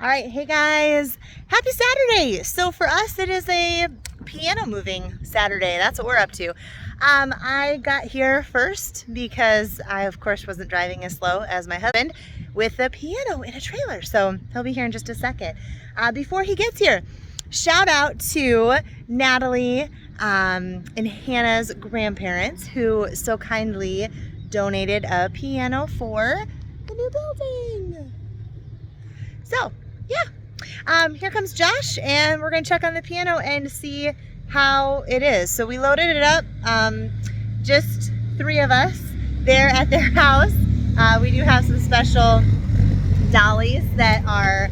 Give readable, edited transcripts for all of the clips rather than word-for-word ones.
All right, hey guys, happy Saturday. So for us, it is a piano moving Saturday. That's what we're up to. I got here first because I, of course, wasn't driving as slow as my husband with the piano in a trailer. So he'll be here in just a second. Before he gets here, shout out to Natalie and Hannah's grandparents who so kindly donated a piano for the new building. So, yeah, here comes Josh, and we're going to check on the piano and see how it is. So we loaded it up, just 3 of us there at their house. We do have some special dollies that are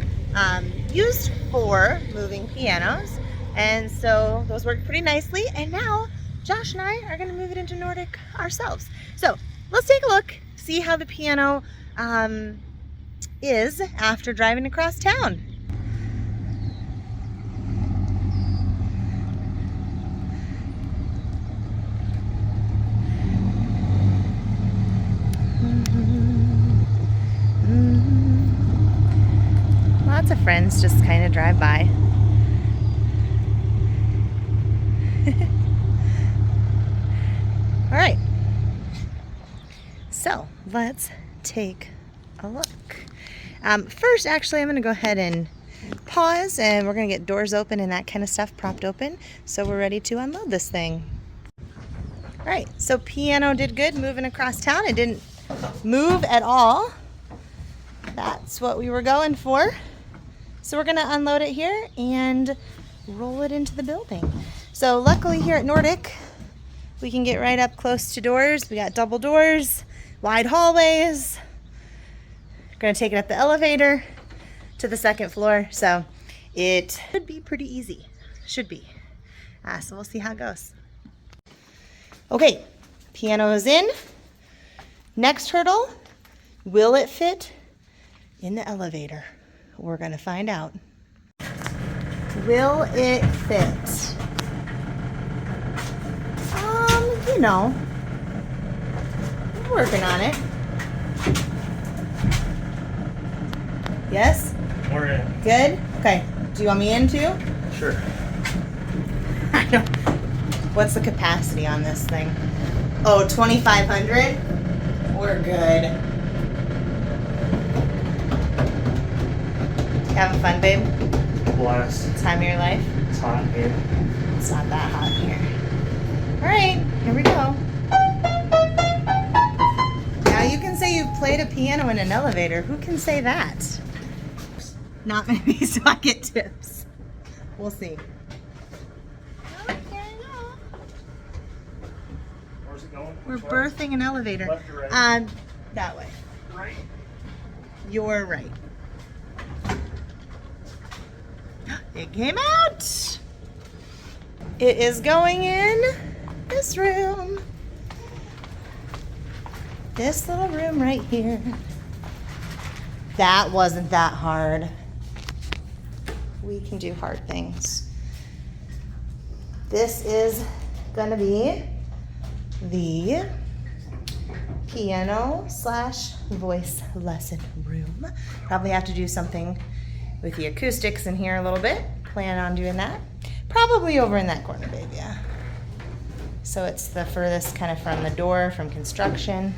used for moving pianos, and so those work pretty nicely. And now Josh and I are going to move it into Nordic ourselves. So let's take a look, see how the piano is after driving across town. Lots of friends just kind of drive by. All right, so let's take a look. First, actually, I'm going to go ahead and pause, and we're going to get doors open and that kind of stuff propped open so we're ready to unload this thing. All right, so piano did good moving across town. It didn't move at all. That's what we were going for. So we're going to unload it here and roll it into the building. So luckily here at Nordic, we can get right up close to doors. We got double doors, wide hallways. We're going to take it up the elevator to the 2nd floor, so it should be pretty easy. Should be. So we'll see how it goes. Okay, piano is in. Next hurdle, will it fit in the elevator? We're going to find out. Will it fit? You know, we're working on it. Yes? We're in. Good? Okay. Do you want me in too? Sure. I don't. What's the capacity on this thing? Oh, 2,500? We're good. Having fun, babe? Blast. Time of your life? It's hot here. It's not that hot here. Alright, here we go. Now you can say you've played a piano in an elevator. Who can say that? Not many, so I get tips. We'll see. Where's it going? We're Which way? birthing an elevator. Left or right? That way. Right. You're right. It came out. It is going in this room. This little room right here. That wasn't that hard. We can do hard things. This is gonna be the piano/voice lesson room. Probably have to do something with the acoustics in here a little bit. Plan on doing that. Probably over in that corner, babe, yeah. So it's the furthest kind of from the door, from construction.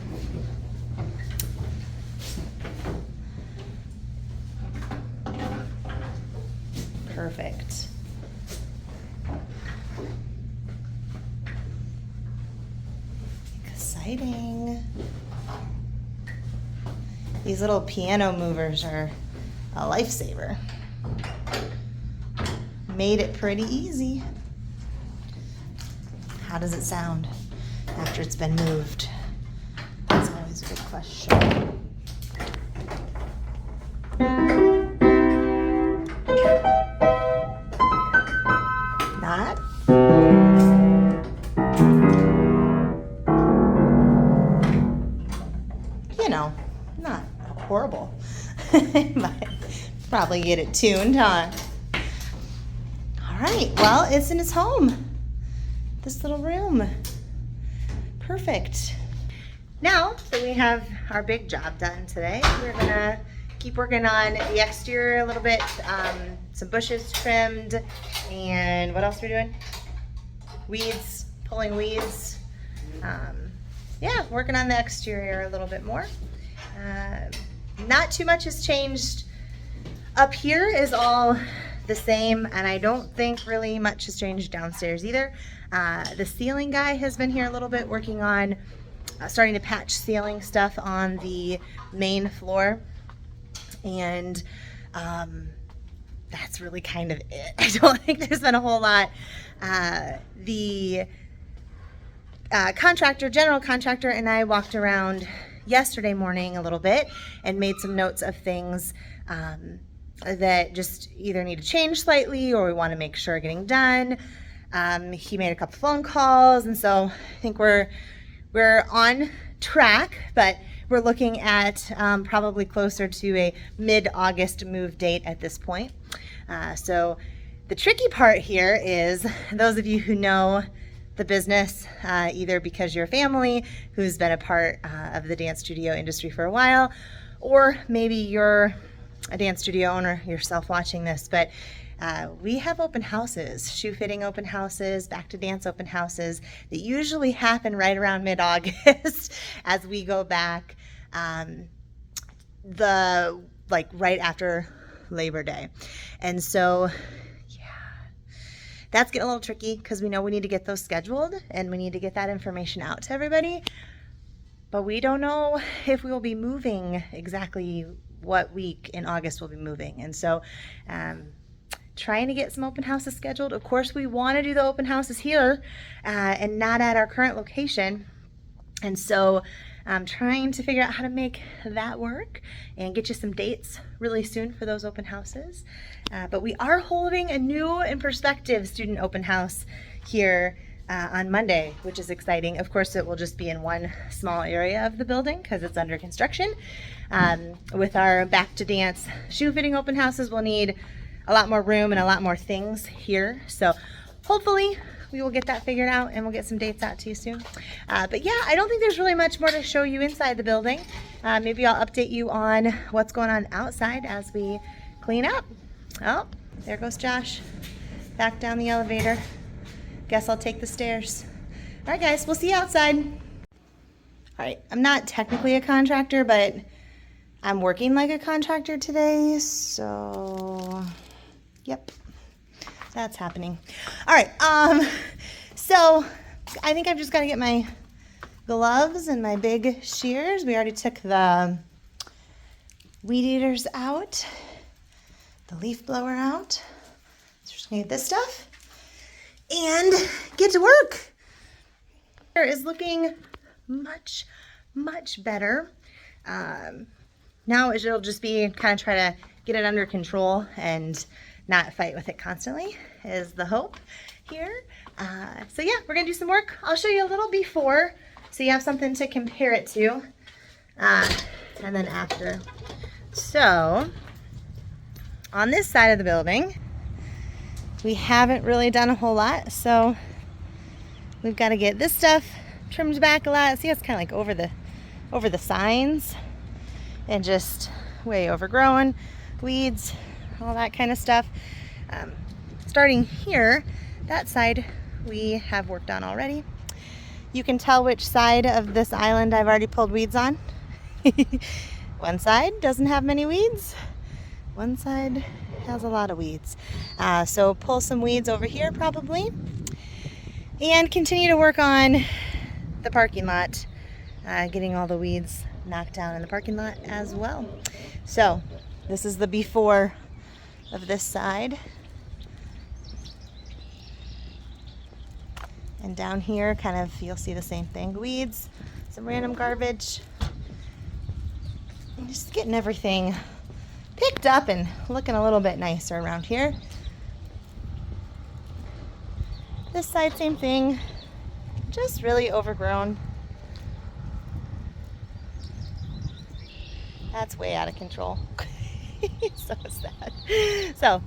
Perfect. Exciting. These little piano movers are a lifesaver. Made it pretty easy. How does it sound after it's been moved? That's always a good question. Not? You know, not horrible. But probably get it tuned, huh? All right, well, it's in its home. This little room. Perfect. Now that we have our big job done today, we're gonna keep working on the exterior a little bit. Some bushes trimmed, and what else are we doing? Weeds, pulling weeds. Yeah, working on the exterior a little bit more. Not too much has changed. Up here is all the same, and I don't think really much has changed downstairs either. The ceiling guy has been here a little bit working on starting to patch ceiling stuff on the main floor, and that's really kind of it. I don't think there's been a whole lot. The general contractor and I walked around yesterday morning a little bit and made some notes of things that just either need to change slightly or we want to make sure are getting done. He made a couple phone calls, and so I think we're on track, but we're looking at probably closer to a mid-August move date at this point. So the tricky part here is those of you who know the business, either because you're a family who's been a part of the dance studio industry for a while, or maybe you're a dance studio owner yourself watching this, but we have open houses, shoe fitting open houses, back to dance open houses that usually happen right around mid-August as we go back right after Labor Day. And so that's getting a little tricky because we know we need to get those scheduled and we need to get that information out to everybody, but we don't know if we will be moving exactly what week in August we'll be moving. And so trying to get some open houses scheduled. Of course, we want to do the open houses here and not at our current location. And so I'm trying to figure out how to make that work and get you some dates really soon for those open houses. But we are holding a new and perspective student open house here on Monday, which is exciting. Of course, it will just be in one small area of the building because it's under construction. With our back to dance shoe fitting open houses, we'll need a lot more room and a lot more things here. So hopefully we will get that figured out and we'll get some dates out to you soon. But yeah, I don't think there's really much more to show you inside the building. Maybe I'll update you on what's going on outside as we clean up. Oh, there goes Josh. Back down the elevator. Guess I'll take the stairs. All right, guys, we'll see you outside. All right, I'm not technically a contractor, but I'm working like a contractor today, so yep, that's happening. All right, so I think I've just got to get my gloves and my big shears. We already took the weed eaters out, the leaf blower out. So we're just gonna get this stuff and get to work. It is looking much, much better. Now it'll just be kind of try to get it under control and not fight with it constantly is the hope here. So yeah, we're gonna do some work. I'll show you a little before so you have something to compare it to, and then after. So on this side of the building, we haven't really done a whole lot, so we've got to get this stuff trimmed back a lot. See, it's kind of like over the signs and just way overgrown, weeds, all that kind of stuff. Starting here, that side we have worked on already. You can tell which side of this island I've already pulled weeds on. One side doesn't have many weeds. One side has a lot of weeds. So pull some weeds over here probably. And continue to work on the parking lot, getting all the weeds knocked down in the parking lot as well. So this is the before of this side. And down here, kind of, you'll see the same thing. Weeds, some random garbage. And just getting everything picked up and looking a little bit nicer around here. This side, same thing. Just really overgrown. That's way out of control. So sad. So,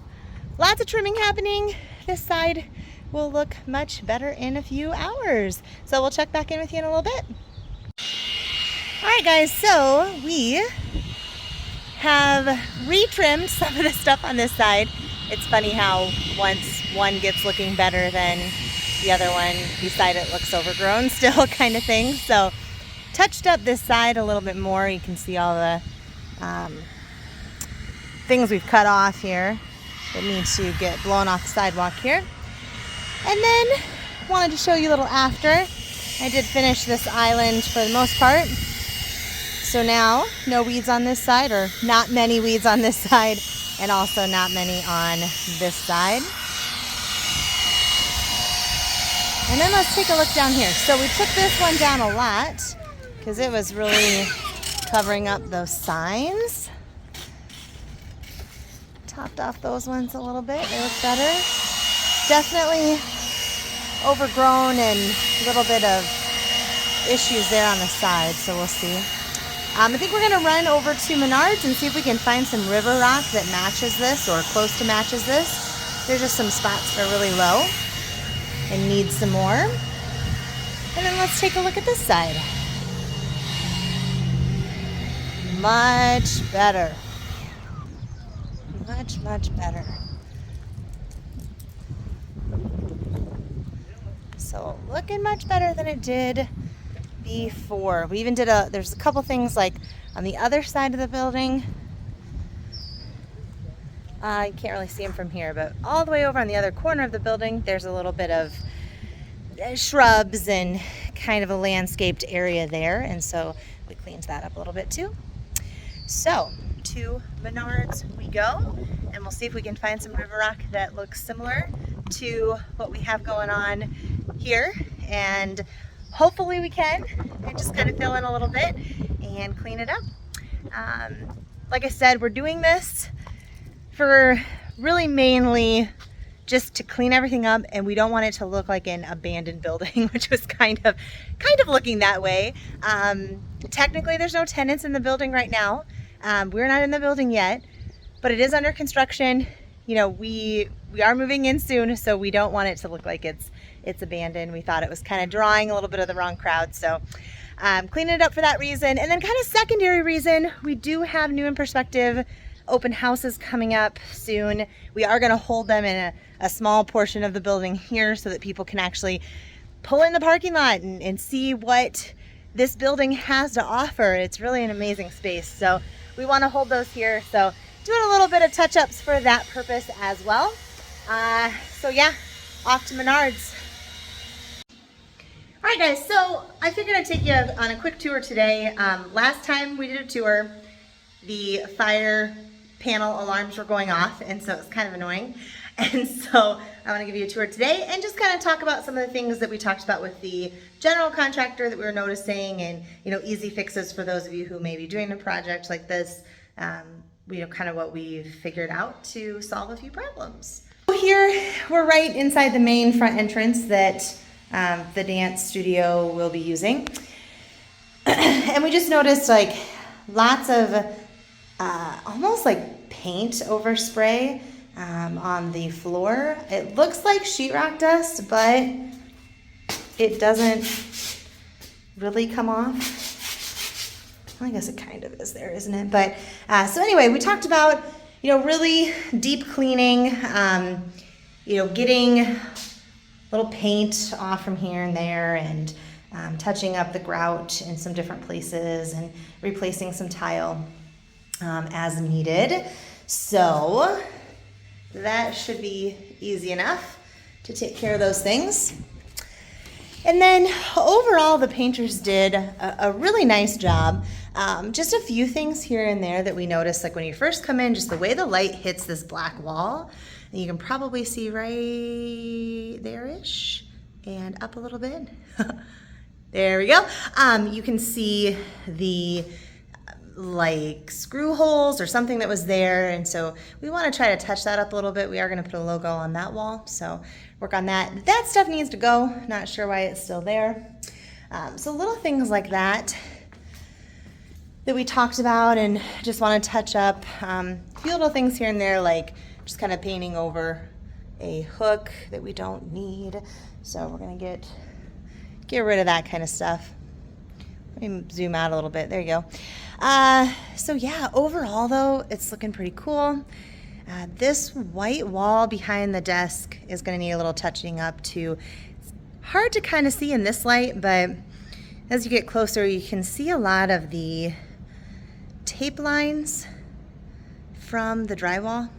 lots of trimming happening. This side will look much better in a few hours. So we'll check back in with you in a little bit. All right, guys, so we have retrimmed some of the stuff on this side. It's funny how once one gets looking better than the other one beside it looks overgrown still kind of thing. So touched up this side a little bit more. You can see all the things we've cut off here that need to get blown off the sidewalk here. And then wanted to show you a little after. I did finish this island for the most part. So now no weeds on this side, or not many weeds on this side, and also not many on this side. And then let's take a look down here. So we took this one down a lot because it was really covering up those signs. Topped off those ones a little bit. They look better. Definitely overgrown and a little bit of issues there on the side, so we'll see. I think we're going to run over to Menards and see if we can find some river rock that matches this or close to matches this. There's just some spots that are really low and need some more. And then let's take a look at this side. Much better. Much better. So looking much better than it did before. We even did there's a couple things like on the other side of the building. You can't really see them from here, but all the way over on the other corner of the building, there's a little bit of shrubs and kind of a landscaped area there. And so we cleaned that up a little bit too. So to Menards we go, and we'll see if we can find some river rock that looks similar to what we have going on here, and hopefully we can, and just kind of fill in a little bit and clean it up. Like I said, we're doing this for really mainly just to clean everything up, and we don't want it to look like an abandoned building, which was kind of looking that way. Technically there's no tenants in the building right now. We're not in the building yet, but it is under construction. You know, we are moving in soon, so we don't want it to look like it's abandoned. We thought it was kind of drawing a little bit of the wrong crowd, so cleaning it up for that reason. And then kind of secondary reason, we do have New in Perspective open houses coming up soon. We are going to hold them in a small portion of the building here so that people can actually pull in the parking lot and see what this building has to offer. It's really an amazing space, so we want to hold those here. So doing a little bit of touch-ups for that purpose as well. So yeah, off to Menards. All right guys, so I figured I'd take you on a quick tour today. Last time we did a tour, the fire panel alarms were going off, and so it's kind of annoying. And so I want to give you a tour today and just kind of talk about some of the things that we talked about with the general contractor that we were noticing, and easy fixes for those of you who may be doing a project like this. Kind of what we've figured out to solve a few problems. Here we're right inside the main front entrance that the dance studio will be using. And we just noticed like lots of almost like paint overspray on the floor. It looks like sheetrock dust, but it doesn't really come off. I guess it kind of is there, isn't it? But so anyway, we talked about really deep cleaning, getting little paint off from here and there, and touching up the grout in some different places, and replacing some tile as needed. So that should be easy enough to take care of those things. And then overall, the painters did a really nice job. Just a few things here and there that we noticed, like when you first come in, just the way the light hits this black wall, and you can probably see right there-ish and up a little bit. There we go. You can see the like screw holes or something that was there, and so we want to try to touch that up a little bit. We are going to put a logo on that wall, so work on that. That stuff needs to go. Not sure why it's still there. So little things like that we talked about and just want to touch up. A few little things here and there, like just kind of painting over a hook that we don't need. So we're going to get rid of that kind of stuff. Let me zoom out a little bit. There you go. So yeah, overall though, it's looking pretty cool. This white wall behind the desk is going to need a little touching up too. It's hard to kind of see in this light, but as you get closer, you can see a lot of the tape lines from the drywall.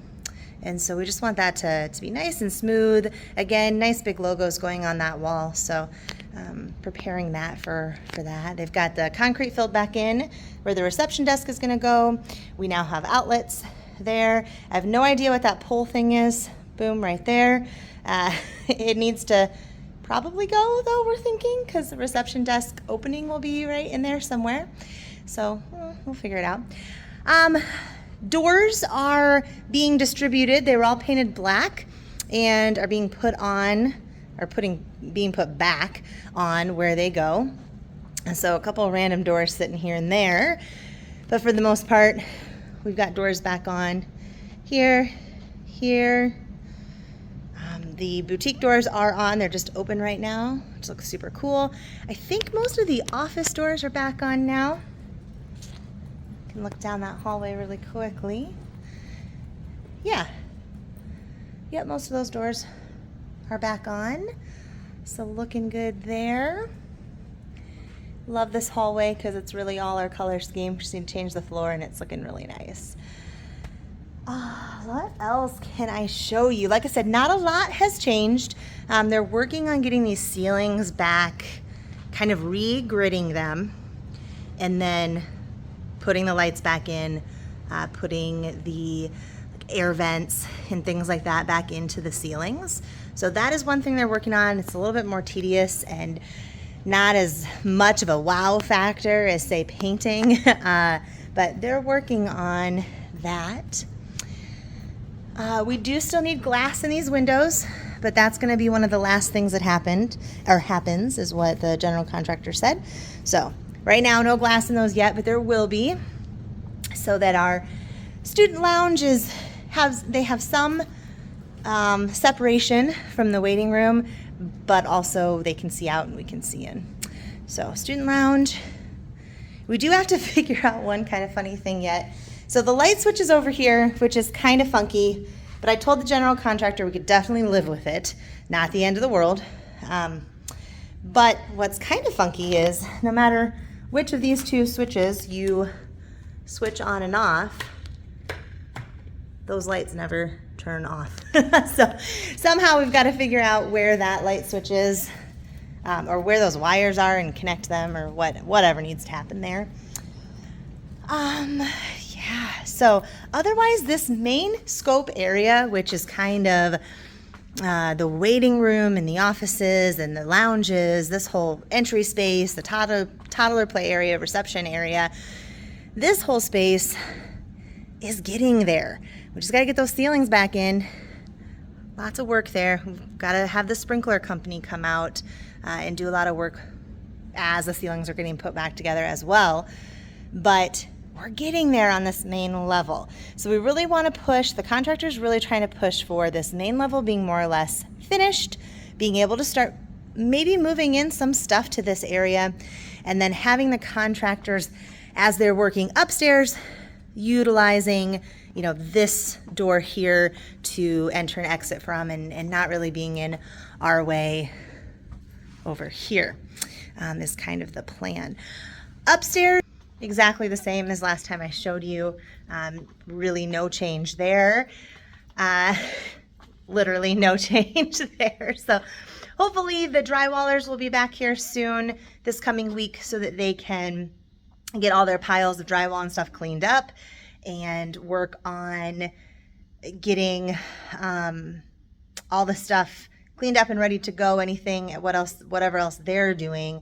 And so we just want that to be nice and smooth. Again, nice big logos going on that wall. So preparing that for that. They've got the concrete filled back in where the reception desk is going to go. We now have outlets there. I have no idea what that pole thing is. Boom, right there. It needs to probably go though, we're thinking, because the reception desk opening will be right in there somewhere. So we'll figure it out. Doors are being distributed. They were all painted black and are being put on, or being put back on where they go. And so a couple of random doors sitting here and there, but for the most part, we've got doors back on here. The boutique doors are on. They're just open right now, which looks super cool. I think most of the office doors are back on now. You can look down that hallway really quickly. Yeah. Yep, most of those doors are back on. So looking good there. Love this hallway because it's really all our color scheme. Just need to change the floor and it's looking really nice. What else can I show you? Like I said, not a lot has changed. They're working on getting these ceilings back, kind of re-gridding them, and then putting the lights back in, putting the air vents and things like that back into the ceilings. So that is one thing they're working on. It's a little bit more tedious and not as much of a wow factor as, say, painting, but they're working on that. We do still need glass in these windows, but that's going to be one of the last things that happens, is what the general contractor said. So right now, no glass in those yet, but there will be, so that our student lounge have some separation from the waiting room, but also they can see out and we can see in. So student lounge. We do have to figure out one kind of funny thing yet. So the light switch is over here, which is kind of funky, but I told the general contractor we could definitely live with it. Not the end of the world. But what's kind of funky is no matter which of these two switches you switch on and off, those lights never turn off. So somehow we've got to figure out where that light switch is, or where those wires are and connect them, or whatever needs to happen there. Yeah, so otherwise this main scope area, which is kind of the waiting room and the offices and the lounges, this whole entry space, the toddler play area, reception area, this whole space is getting there. We just got to get those ceilings back in. Lots of work there. We've got to have the sprinkler company come out and do a lot of work as the ceilings are getting put back together as well. But we're getting there on this main level. So we really want to push, the contractor's really trying to push for this main level being more or less finished, being able to start maybe moving in some stuff to this area, and then having the contractors, as they're working upstairs, utilizing, this door here to enter and exit from, and not really being in our way over here, is kind of the plan. Upstairs, exactly the same as last time I showed you. Really no change there. Literally no change there. So hopefully the drywallers will be back here soon this coming week so that they can get all their piles of drywall and stuff cleaned up and work on getting all the stuff cleaned up and ready to go, whatever else they're doing.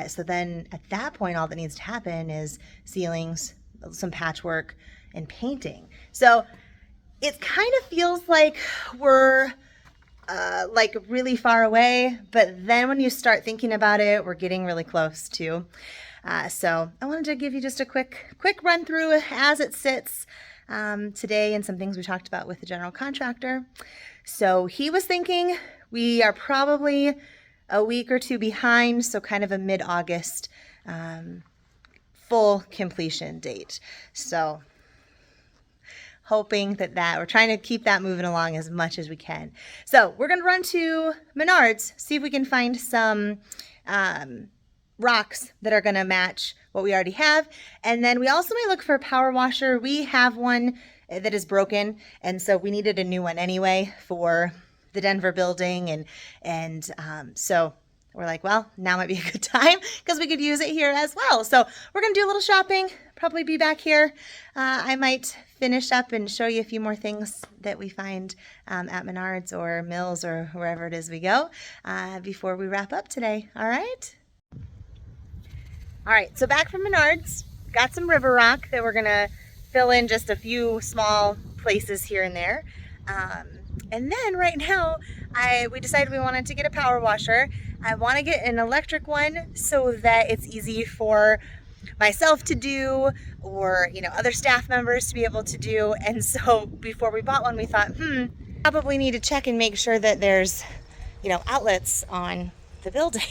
So then at that point, all that needs to happen is ceilings, some patchwork, and painting. So it kind of feels like we're really far away, but then when you start thinking about it, we're getting really close too. So I wanted to give you just a quick run through as it sits today, and some things we talked about with the general contractor. So he was thinking we are probably a week or two behind, so kind of a mid-August full completion date. So hoping that we're trying to keep that moving along as much as we can. So we're going to run to Menards, see if we can find some rocks that are going to match what we already have. And then we also may look for a power washer. We have one that is broken, and so we needed a new one anyway for the Denver building. And so we're like, well, now might be a good time because we could use it here as well. So we're going to do a little shopping, probably be back here. I might finish up and show you a few more things that we find at Menards or Mills or wherever it is we go before we wrap up today. All right? All right, so back from Menards, got some river rock that we're going to fill in just a few small places here and there. And then right now, we decided we wanted to get a power washer. I want to get an electric one so that it's easy for myself to do, or other staff members to be able to do. And so before we bought one, we thought, probably need to check and make sure that there's outlets on the building.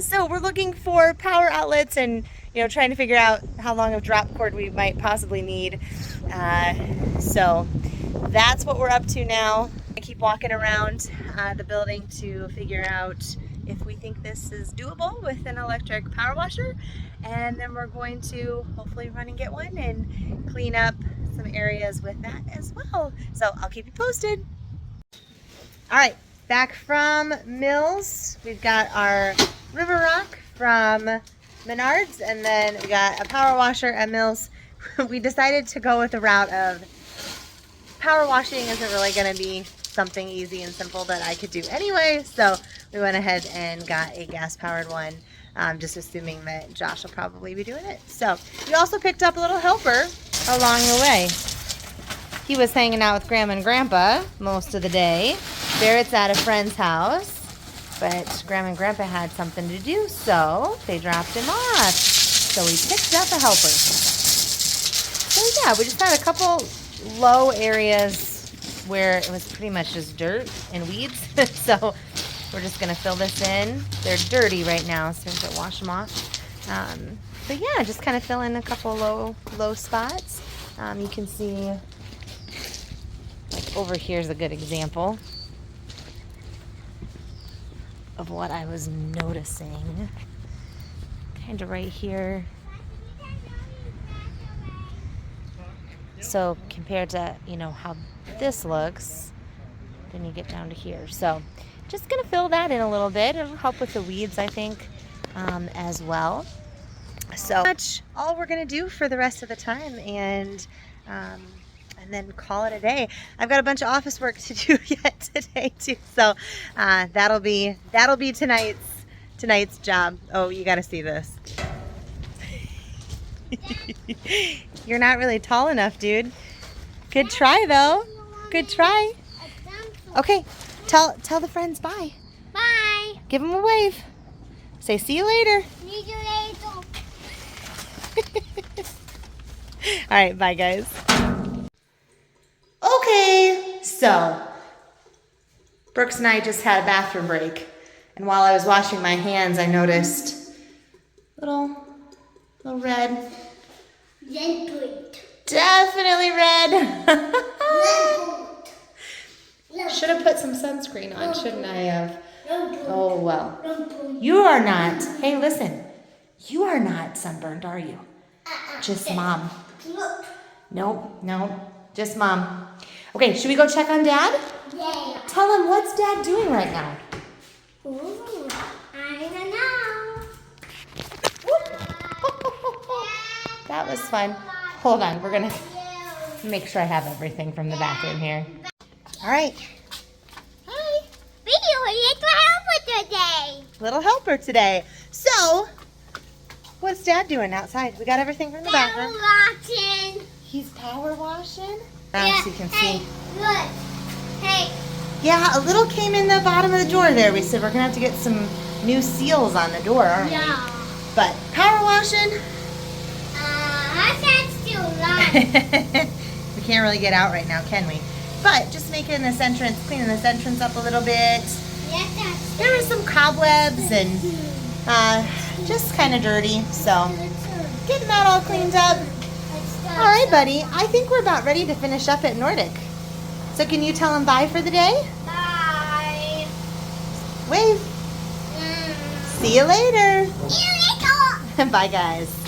So we're looking for power outlets and trying to figure out how long of drop cord we might possibly need. So that's what we're up to now. I keep walking around the building to figure out if we think this is doable with an electric power washer, and then we're going to hopefully run and get one and clean up some areas with that as well. So I'll keep you posted. All right, back from Mills. We've got our river rock from Menards, and then we got a power washer at Mills. We decided to go with the route of power washing isn't really going to be something easy and simple that I could do anyway, so we went ahead and got a gas-powered one, just assuming that Josh will probably be doing it. So we also picked up a little helper along the way. He was hanging out with Grandma and Grandpa most of the day. Barrett's at a friend's house, but Grandma and Grandpa had something to do, so they dropped him off. So we picked up a helper. So yeah, we just had a couple low areas where it was pretty much just dirt and weeds. So we're just going to fill this in. They're dirty right now, so we have to wash them off. But yeah, just kind of fill in a couple low spots. You can see, like over here is a good example of what I was noticing. Kind of right here. So compared to, how this looks, then you get down to here. So just going to fill that in a little bit. It'll help with the weeds, I think, as well. So that's all we're going to do for the rest of the time, and then call it a day. I've got a bunch of office work to do yet today too. So that'll be tonight's job. Oh, you got to see this. You're not really tall enough, dude. Good try, though. Good try. Okay, tell the friends bye. Bye. Give them a wave. Say see you later. See you later. All right, bye, guys. Okay, so Brooks and I just had a bathroom break, and while I was washing my hands, I noticed little red. Definitely red. Should have put some sunscreen on, shouldn't I have? Oh, well. You are not. Hey, listen. You are not sunburned, are you? Just Mom. Nope. Just Mom. Okay, should we go check on Dad? Yeah. Tell him, what's Dad doing right now? Ooh, I don't know. That was fun. Hold on, we're going to make sure I have everything from the bathroom here. All right. Hi. Little helper today. So, what's Dad doing outside? We got everything from the bathroom. Watching. He's power washing? Yeah. So you can Hey, see. look. Hey. Yeah, a little came in the bottom of the door there. We said we're going to have to get some new seals on the door, aren't we? Yeah. But power washing. I can't still lie. We can't really get out right now, can we? But just making this entrance, cleaning this entrance up a little bit. Yes, There were some cobwebs and just kind of dirty. So getting that all cleaned up. All right, buddy. I think we're about ready to finish up at Nordic. So can you tell them bye for the day? Bye. Wave. See you later. See you later. Bye, guys.